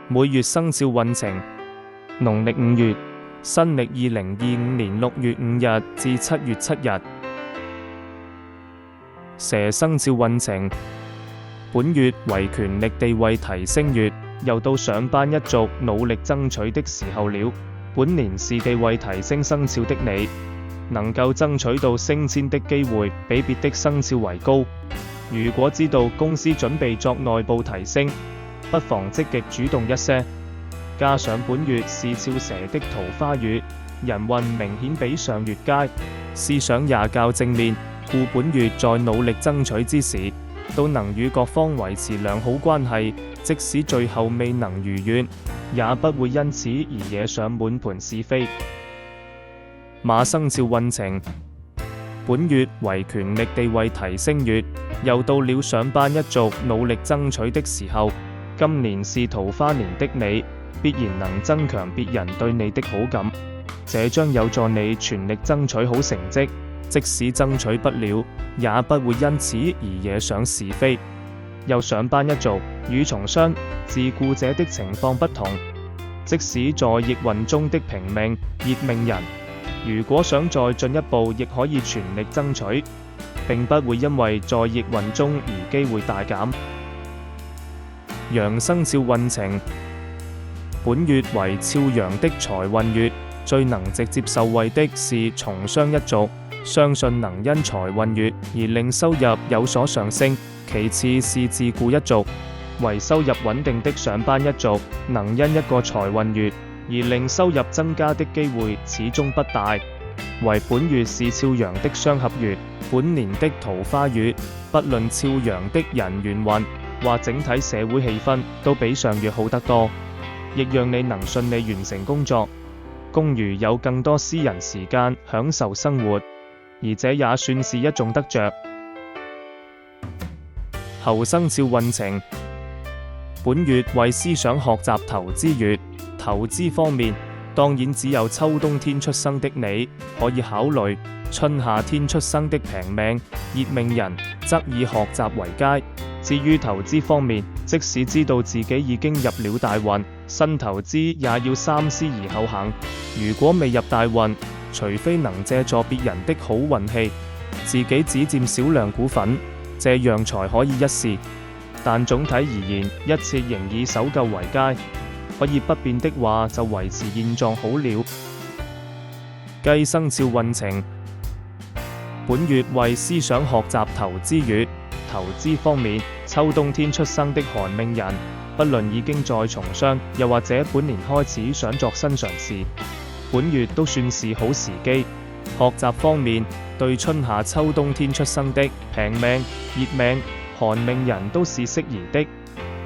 每月生肖運程：農曆5月，新曆2025年6月5日至7月7日。蛇生肖運程：本月為權力地位提升月，又到上班一族努力爭取的時候了。本年是地位提升生肖的你，能夠爭取到升遷的機會比別的生肖為高。如果知道公司準備作內部提升，不妨積極主動一些。加上本月是肖蛇的桃花月，人運明顯比上月佳，思想也較正面，故本月在努力爭取之時，都能與各方維持良好關係，即使最後未能如願，也不會因此而惹上滿盤是非。馬生肖運程：本月為權力地位提升月，又到了上班一族努力爭取的時候。今年是桃花年的你，必然能增強別人對你的好感，這將有助你全力爭取好成績。即使爭取不了，也不會因此而惹上是非。又上班一族與從商、自僱者的情況不同，即使在逆運中的平命、熱命人，如果想再進一步，亦可以全力爭取，並不會因為在逆運中而機會大減。羊生肖運程：本月為超羊的財運月，最能直接受惠的是從商一族，相信能因財運月而令收入有所上升。其次是自僱一族，為收入穩定的上班一族，能因一個財運月而令收入增加的機會始終不大。為本月是超羊的雙合月，本年的桃花月，不論超羊的人緣運或整體社會氣氛都比上月好得多，亦讓你能順利完成工作，公餘有更多私人時間享受生活，而這也算是一種得着。猴生肖運程：本月為思想學習投資月，投資方面當然只有秋冬天出生的你可以考慮，春夏天出生的平命、熱命人則以學習為佳。至於投資方面，即使知道自己已經入了大運，新投資也要三思而後行。如果未入大運，除非能借助別人的好運氣，自己只佔少量股份，這樣才可以一試。但總體而言，一切仍以守舊為佳。可以不變的話，就維持現狀好了。雞生肖運程：本月為思想學習投資月，投資方面，秋冬天出生的寒命人，不論已經在從商，又或者本年開始想作新嘗試，本月都算是好時機。學習方面，對春夏秋冬天出生的平命、熱命、寒命人都是適宜的。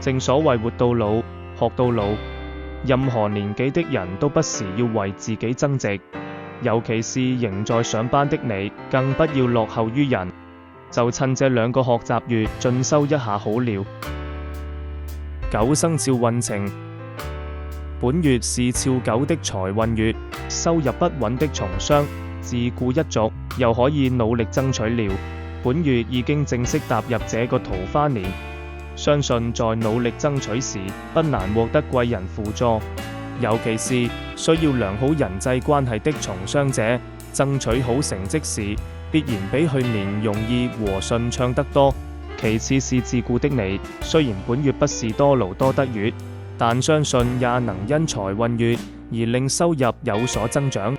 正所謂活到老，學到老，任何年紀的人都不時要為自己增值，尤其是仍在上班的你，更不要落後於人。就趁這兩個學習月進修一下好了。狗生肖運程：本月是肖狗的財運月，收入不穩的從商、自僱一族又可以努力爭取了。本月已經正式踏入這個桃花年，相信在努力爭取時，不難獲得貴人輔助，尤其是需要良好人際關係的從商者，爭取好成績時，必然比去年容易和順暢得多。其次是自僱的你，雖然本月不是多勞多得月，但相信也能因財運月而令收入有所增長。